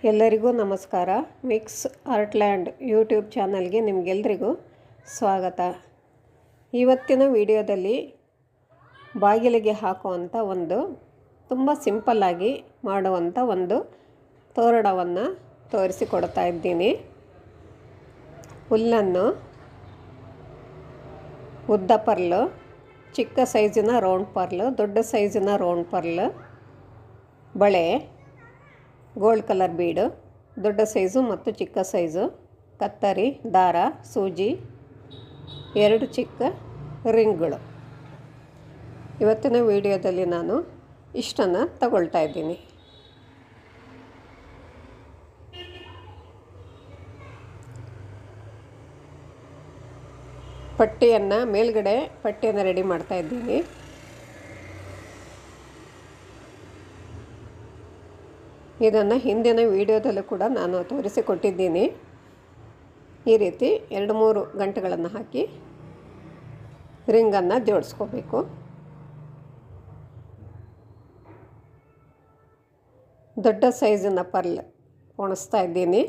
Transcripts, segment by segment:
ಎಲ್ಲರಿಗೂ ನಮಸ್ಕಾರ. Mix ಆರ್ಟ್ಲ್ಯಾಂಡ್ YouTube ಚಾನಲ್ಗೆ ನಿಮಗೆಲ್ಲರಿಗೂ ಸ್ವಾಗತ. ಇವತ್ತಿನ ವಿಡಿಯೋದಲ್ಲಿ ಬಾಗಿಲಿಗೆ ಹಾಕುವಂಥ ಒಂದು ತುಂಬ ಸಿಂಪಲ್ಲಾಗಿ ಮಾಡುವಂಥ ಒಂದು ತೋರಣವನ್ನು ತೋರಿಸಿಕೊಡ್ತಾ ಇದ್ದೀನಿ. ಹುಲ್ಲನ್ನು, ಉದ್ದ ಪರ್ಲು, ಚಿಕ್ಕ ಸೈಜಿನ ರೌಂಡ್ ಪರ್ಲು, ದೊಡ್ಡ ಸೈಜಿನ ರೌಂಡ್ ಪರ್ಲು, ಬಳೆ, ಗೋಲ್ಡ್ ಕಲರ್ ಬೀಡು, ದೊಡ್ಡ ಸೈಜು ಮತ್ತು ಚಿಕ್ಕ ಸೈಜು, ಕತ್ತರಿ, ದಾರ, ಸೂಜಿ, 2 ಚಿಕ್ಕ ರಿಂಗ್ಗಳು. ಇವತ್ತಿನ ವಿಡಿಯೋದಲ್ಲಿ ನಾನು ಇಷ್ಟನ್ನು ತಗೊಳ್ತಾ ಇದ್ದೀನಿ. ಮೇಲ್ಗಡೆ ಪಟ್ಟಿಯನ್ನು ರೆಡಿ ಮಾಡ್ತಾ ಇದ್ದೀನಿ. ಇದನ್ನು ಹಿಂದಿನ ವಿಡಿಯೋದಲ್ಲೂ ಕೂಡ ನಾನು ತೋರಿಸಿಕೊಟ್ಟಿದ್ದೀನಿ. ಈ ರೀತಿ 2-3 ಗಂಟೆಗಳನ್ನು ಹಾಕಿ ರಿಂಗನ್ನು ಜೋಡಿಸ್ಕೋಬೇಕು. ದೊಡ್ಡ ಸೈಜಿನ ಪರ್ಲ್ ಪೋಣಿಸ್ತಾ ಇದ್ದೀನಿ.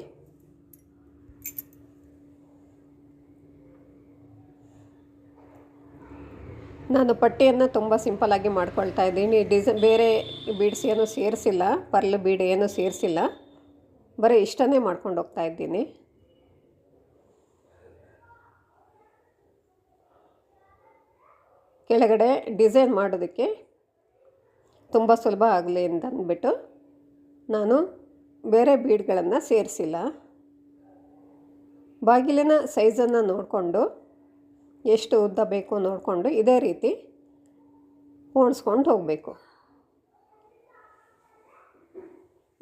ನಾನು ಪಟ್ಟಿಯನ್ನು ತುಂಬ ಸಿಂಪಲ್ಲಾಗಿ ಮಾಡ್ಕೊಳ್ತಾ ಇದ್ದೀನಿ. ಬೇರೆ ಬೀಡ್ಸ್ ಏನೂ ಸೇರಿಸಿಲ್ಲ, ಪರ್ಲ್ ಬೀಡ್ ಏನೂ ಸೇರಿಸಿಲ್ಲ, ಬರೀ ಇಷ್ಟನ್ನೇ ಮಾಡ್ಕೊಂಡು ಹೋಗ್ತಾ ಇದ್ದೀನಿ. ಕೆಳಗಡೆ ಡಿಸೈನ್ ಮಾಡೋದಕ್ಕೆ ತುಂಬ ಸುಲಭ ಆಗಲಿ ಅಂತ ಅಂದ್ಬಿಟ್ಟು ನಾನು ಬೇರೆ ಬೀಡ್ಗಳನ್ನು ಸೇರಿಸಿಲ್ಲ. ಬಾಗಿಲಿನ ಸೈಜನ್ನು ನೋಡಿಕೊಂಡು, ಎಷ್ಟು ಉದ್ದ ಬೇಕು ನೋಡಿಕೊಂಡು ಇದೇ ರೀತಿ ಪೋಣಿಸ್ಕೊಂಡು ಹೋಗಬೇಕು.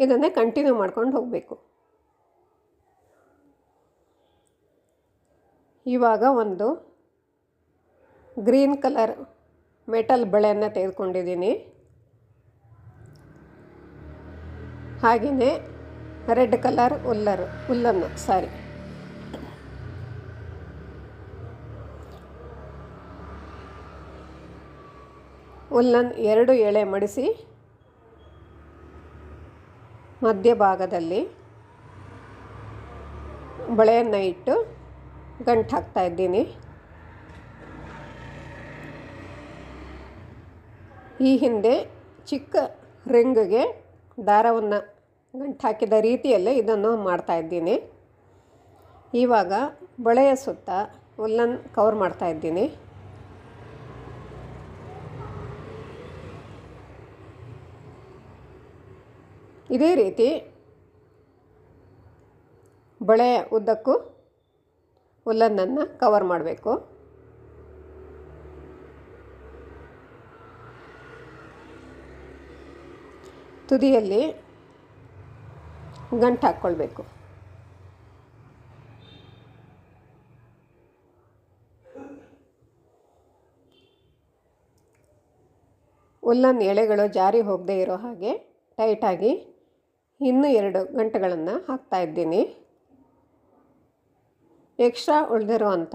ಇದನ್ನೇ ಕಂಟಿನ್ಯೂ ಮಾಡ್ಕೊಂಡು ಹೋಗಬೇಕು. ಇವಾಗ ಒಂದು ಗ್ರೀನ್ ಕಲರ್ ಮೆಟಲ್ ಬಳೆಯನ್ನು ತೆಗೆದುಕೊಂಡಿದ್ದೀನಿ. ಹಾಗೆಯೇ ರೆಡ್ ಕಲರ್ ಹುಲ್ಲನ್ನು ಹುಲ್ಲನ್ನು 2 ಎಳೆ ಮಡಿಸಿ ಮಧ್ಯಭಾಗದಲ್ಲಿ ಬಳೆಯನ್ನು ಇಟ್ಟು ಗಂಟು ಹಾಕ್ತಾ ಇದ್ದೀನಿ. ಈ ಹಿಂದೆ ಚಿಕ್ಕ ರಿಂಗ್ಗೆ ದಾರವನ್ನು ಗಂಟು ಹಾಕಿದ ರೀತಿಯಲ್ಲೇ ಇದನ್ನು ಮಾಡ್ತಾ ಇದ್ದೀನಿ. ಇವಾಗ ಬಳೆಯ ಸುತ್ತ ಹುಲ್ಲನ್ನು ಕವರ್ ಮಾಡ್ತಾ ಇದ್ದೀನಿ. ಇದೇ ರೀತಿ ಬಳೆಯ ಉದ್ದಕ್ಕೂ ಹುಲ್ಲನ್ನು ಕವರ್ ಮಾಡಬೇಕು. ತುದಿಯಲ್ಲಿ ಗಂಟು ಹಾಕ್ಕೊಳ್ಬೇಕು. ಹುಲ್ಲನ್ನು ಎಳೆಗಳು ಜಾರಿ ಹೋಗದೇ ಇರೋ ಹಾಗೆ ಟೈಟಾಗಿ ಇನ್ನೂ 2 ಗಂಟೆಗಳನ್ನು ಹಾಕ್ತಾ ಇದ್ದೀನಿ. ಎಕ್ಸ್ಟ್ರಾ ಉಳಿದಿರುವಂಥ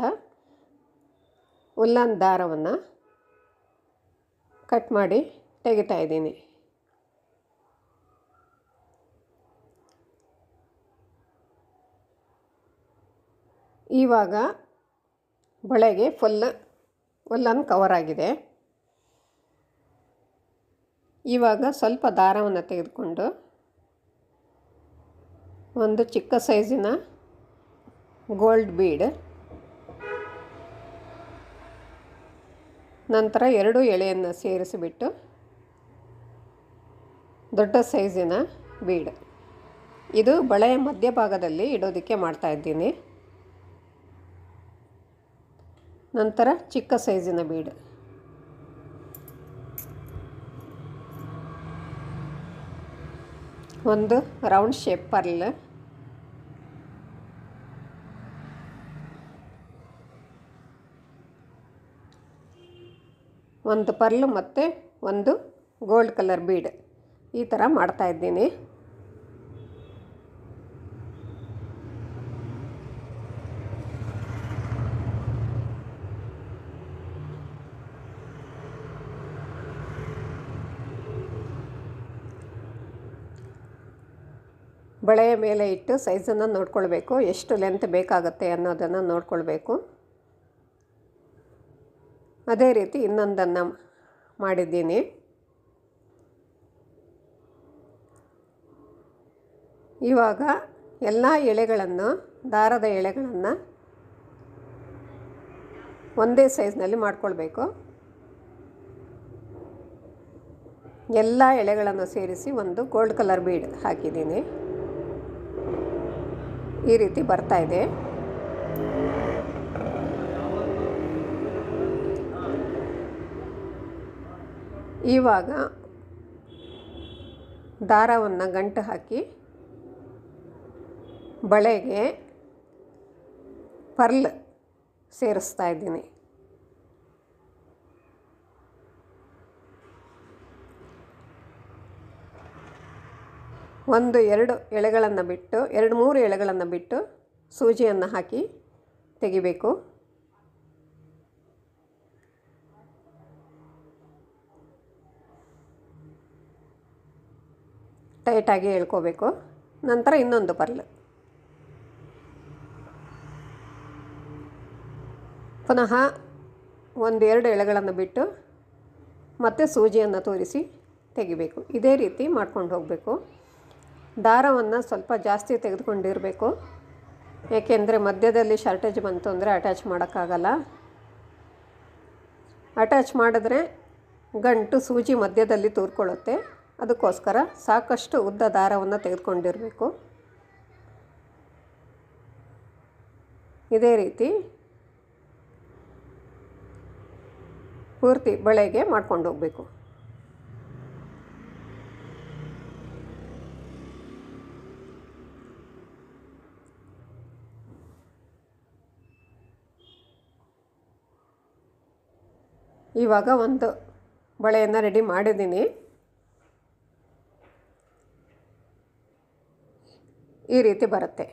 ಹುಲ್ಲನ್ ದಾರವನ್ನು ಕಟ್ ಮಾಡಿ ತೆಗಿತಾ ಇದ್ದೀನಿ. ಇವಾಗ ಬಳೆಗೆ ಫುಲ್ ಹುಲ್ಲನ್ ಕವರ್ ಆಗಿದೆ. ಇವಾಗ ಸ್ವಲ್ಪ ದಾರವನ್ನು ತೆಗೆದುಕೊಂಡು ಒಂದು ಚಿಕ್ಕ ಸೈಜಿನ ಗೋಲ್ಡ್ ಬೀಡ್, ನಂತರ 2 ಎಳೆಯನ್ನು ಸೇರಿಸಿಬಿಟ್ಟು ದೊಡ್ಡ ಸೈಜಿನ ಬೀಡ್, ಇದು ಬಳೆಯ ಮಧ್ಯಭಾಗದಲ್ಲಿ ಇಡೋದಕ್ಕೆ ಮಾಡ್ತಾಯಿದ್ದೀನಿ. ನಂತರ ಚಿಕ್ಕ ಸೈಜಿನ ಬೀಡ್, ಒಂದು ರೌಂಡ್ ಶೇಪ್ ಪರ್ಲ್, ಒಂದು ಪರ್ಲು ಮತ್ತು ಒಂದು ಗೋಲ್ಡ್ ಕಲರ್ ಬೀಡ್, ಈ ಥರ ಮಾಡ್ತಾಯಿದ್ದೀನಿ. ಬಳೆಯ ಮೇಲೆ ಇಟ್ಟು ಸೈಜನ್ನು ನೋಡ್ಕೊಳ್ಬೇಕು, ಎಷ್ಟು ಲೆಂತ್ ಬೇಕಾಗುತ್ತೆ ಅನ್ನೋದನ್ನು ನೋಡ್ಕೊಳ್ಬೇಕು. ಅದೇ ರೀತಿ ಇನ್ನೊಂದನ್ನು ಮಾಡಿದ್ದೀನಿ. ಇವಾಗ ಎಲ್ಲ ಎಳೆಗಳನ್ನು, ದಾರದ ಎಳೆಗಳನ್ನು ಒಂದೇ ಸೈಜ್ನಲ್ಲಿ ಮಾಡ್ಕೊಳ್ಬೇಕು. ಎಲ್ಲ ಎಳೆಗಳನ್ನು ಸೇರಿಸಿ ಒಂದು ಗೋಲ್ಡ್ ಕಲರ್ ಬೀಡ್ ಹಾಕಿದ್ದೀನಿ. ಈ ರೀತಿ ಬರ್ತಾ ಇದೆ. ಇವಾಗ ದಾರವನ್ನು ಗಂಟು ಹಾಕಿ ಬಳೆಗೆ ಪರ್ಲ್ ಸೇರಿಸ್ತಾ ಇದ್ದೀನಿ. ಎರಡು ಎಳೆಗಳನ್ನು ಬಿಟ್ಟು, 2-3 ಎಳೆಗಳನ್ನು ಬಿಟ್ಟು ಸೂಜಿಯನ್ನು ಹಾಕಿ ತೆಗಿಬೇಕು. ಟೈಟಾಗಿ ಎಳ್ಕೋಬೇಕು. ನಂತರ ಇನ್ನೊಂದು ಪರ್ಲ್, ಪುನಃ 1-2 ಎಳೆಗಳನ್ನು ಬಿಟ್ಟು ಮತ್ತೆ ಸೂಜಿಯನ್ನು ತೋರಿಸಿ ತೆಗಿಬೇಕು. ಇದೇ ರೀತಿ ಮಾಡ್ಕೊಂಡು ಹೋಗಬೇಕು. ದಾರವನ್ನು ಸ್ವಲ್ಪ ಜಾಸ್ತಿ ತೆಗೆದುಕೊಂಡಿರಬೇಕು, ಏಕೆಂದರೆ ಮಧ್ಯದಲ್ಲಿ ಶಾರ್ಟೇಜ್ ಬಂತು ಅಂದರೆ ಅಟ್ಯಾಚ್ ಮಾಡೋಕ್ಕಾಗಲ್ಲ. ಅಟ್ಯಾಚ್ ಮಾಡಿದ್ರೆ ಗಂಟು ಸೂಜಿ ಮಧ್ಯದಲ್ಲಿ ತೂರ್ಕೊಳ್ಳುತ್ತೆ. ಅದಕ್ಕೋಸ್ಕರ ಸಾಕಷ್ಟು ಉದ್ದ ದಾರವನ್ನು ತೆಗೆದುಕೊಂಡಿರಬೇಕು. ಇದೇ ರೀತಿ ಪೂರ್ತಿ ಬಳೆಗೆ ಮಾಡ್ಕೊಂಡು ಹೋಗಬೇಕು. ಇವಾಗ ಒಂದು ಬಳೆಯನ್ನು ರೆಡಿ ಮಾಡಿದ್ದೀನಿ. ಈ ರೀತಿ ಬರುತ್ತೆ.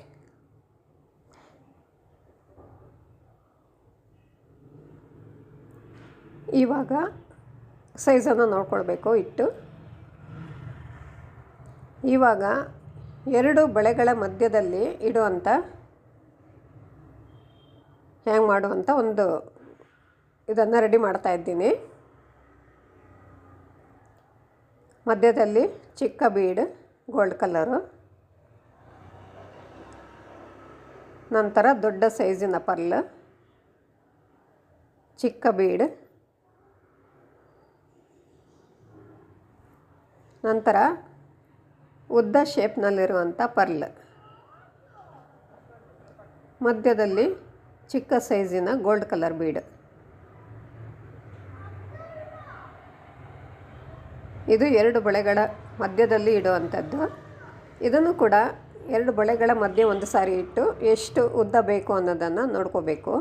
ಇವಾಗ ಸೈಜನ್ನು ನೋಡ್ಕೊಳ್ಬೇಕು ಇಟ್ಟು. ಇವಾಗ 2 ಬಳೆಗಳ ಮಧ್ಯದಲ್ಲಿ ಇಡುವಂಥ ಹ್ಯಾಂಗ್ ಮಾಡುವಂಥ ಒಂದು ಇದನ್ನು ರೆಡಿ ಮಾಡ್ತಾ ಇದ್ದೀನಿ. ಮಧ್ಯದಲ್ಲಿ ಚಿಕ್ಕ ಬೀಡ್ ಗೋಲ್ಡ್ ಕಲರು, ನಂತರ ದೊಡ್ಡ ಸೈಜಿನ ಪರ್ಲ್, ಚಿಕ್ಕ ಬೀಡ್, ನಂತರ ಉದ್ದ ಶೇಪ್ನಲ್ಲಿರುವಂಥ ಪರ್ಲ್, ಮಧ್ಯದಲ್ಲಿ ಚಿಕ್ಕ ಸೈಜಿನ ಗೋಲ್ಡ್ ಕಲರ್ ಬೀಡ್. ಇದು 2 ಬಳೆಗಳ ಮಧ್ಯದಲ್ಲಿ ಇಡುವಂಥದ್ದು. ಇದನ್ನು ಕೂಡ 2 ಬಳೆಗಳ ಮಧ್ಯೆ ಒಂದು ಸಾರಿ ಇಟ್ಟು ಎಷ್ಟು ಉದ್ದ ಬೇಕು ಅನ್ನೋದನ್ನು ನೋಡ್ಕೋಬೇಕು.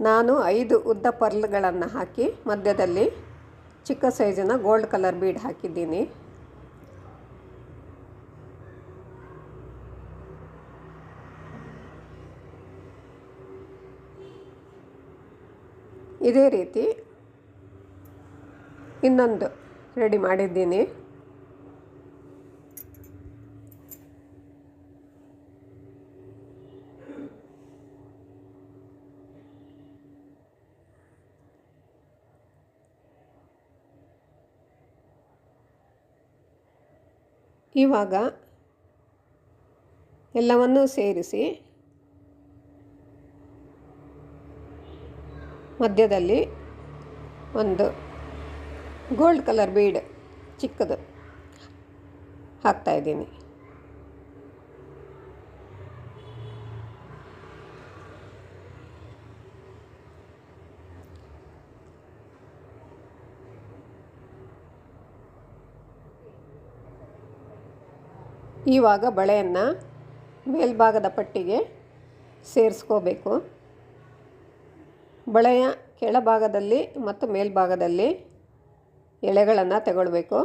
ನಾನು 5 ಉದ್ದ ಪರ್ಲ್ಗಳನ್ನು ಹಾಕಿ ಮಧ್ಯದಲ್ಲಿ ಚಿಕ್ಕ ಸೈಜಿನ ಗೋಲ್ಡ್ ಕಲರ್ ಬೀಡ್ ಹಾಕಿದ್ದೀನಿ. ಇದೇ ರೀತಿ ಇನ್ನೊಂದು ರೆಡಿ ಮಾಡಿದ್ದೀನಿ. ಇವಾಗ ಎಲ್ಲವನ್ನೂ ಸೇರಿಸಿ ಮಧ್ಯದಲ್ಲಿ ಒಂದು ಗೋಲ್ಡ್ ಕಲರ್ ಬೀಡ್ ಚಿಕ್ಕದು ಹಾಕ್ತಾಯಿದ್ದೀನಿ. ಇವಾಗ ಬಳೆಯನ್ನು ಮೇಲ್ಭಾಗದ ಪಟ್ಟಿಗೆ ಸೇರಿಸ್ಕೋಬೇಕು. ಬಳೆಯ ಕೆಳಭಾಗದಲ್ಲಿ ಮತ್ತು ಮೇಲ್ಭಾಗದಲ್ಲಿ ಎಳೆಗಳನ್ನು ತಗೊಳ್ಬೇಕು.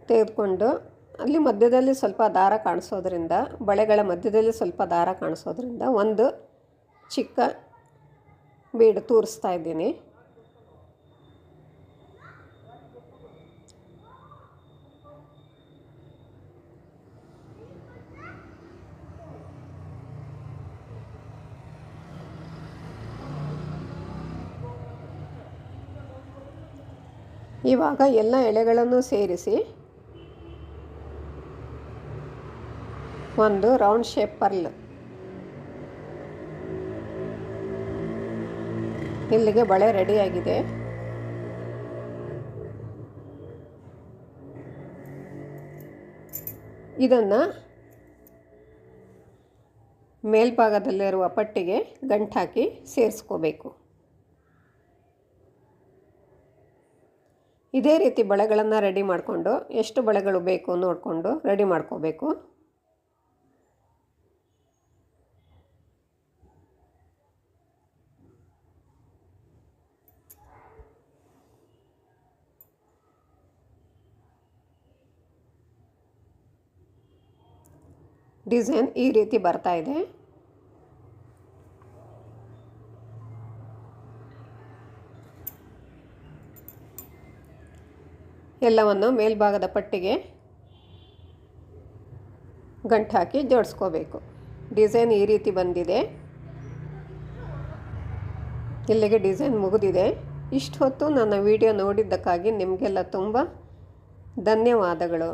ತೆಗೆದುಕೊಂಡು ಅಲ್ಲಿ ಮಧ್ಯದಲ್ಲಿ ಸ್ವಲ್ಪ ದಾರ ಕಾಣಿಸೋದ್ರಿಂದ, ಬಳೆಗಳ ಮಧ್ಯದಲ್ಲಿ ಸ್ವಲ್ಪ ದಾರ ಕಾಣಿಸೋದ್ರಿಂದ ಒಂದು ಚಿಕ್ಕ ಬೀಡ್ ತೂರಿಸ್ತಾ ಇದ್ದೀನಿ. ಇವಾಗ ಎಲ್ಲ ಎಳೆಗಳನ್ನು ಸೇರಿಸಿ ಒಂದು ರೌಂಡ್ ಶೇಪ್ ಪರ್ಲ್. ಇಲ್ಲಿಗೆ ಬಳೆ ರೆಡಿಯಾಗಿದೆ. ಇದನ್ನು ಮೇಲ್ಭಾಗದಲ್ಲಿರುವ ಪಟ್ಟಿಗೆ ಗಂಟಾಕಿ ಸೇರಿಸ್ಕೋಬೇಕು. ಇದೇ ರೀತಿ ಬಳೆಗಳನ್ನು ರೆಡಿ ಮಾಡಿಕೊಂಡು ಎಷ್ಟು ಬಳೆಗಳು ಬೇಕು ನೋಡಿಕೊಂಡು ರೆಡಿ ಮಾಡ್ಕೋಬೇಕು. ಡಿಸೈನ್ ಈ ರೀತಿ ಬರ್ತಾ ಇದೆ. ಎಲ್ಲವನ್ನು ಮೇಲ್ಭಾಗದ ಪಟ್ಟಿಗೆ ಗಂಟು ಹಾಕಿ ಜೋಡಿಸ್ಕೋಬೇಕು. ಡಿಸೈನ್ ಈ ರೀತಿ ಬಂದಿದೆ. ಇಲ್ಲಿಗೆ ಡಿಸೈನ್ ಮುಗಿದಿದೆ. ಇಷ್ಟು ಹೊತ್ತು ನನ್ನ ವಿಡಿಯೋ ನೋಡಿದ್ದಕ್ಕಾಗಿ ನಿಮಗೆಲ್ಲ ತುಂಬ ಧನ್ಯವಾದಗಳು.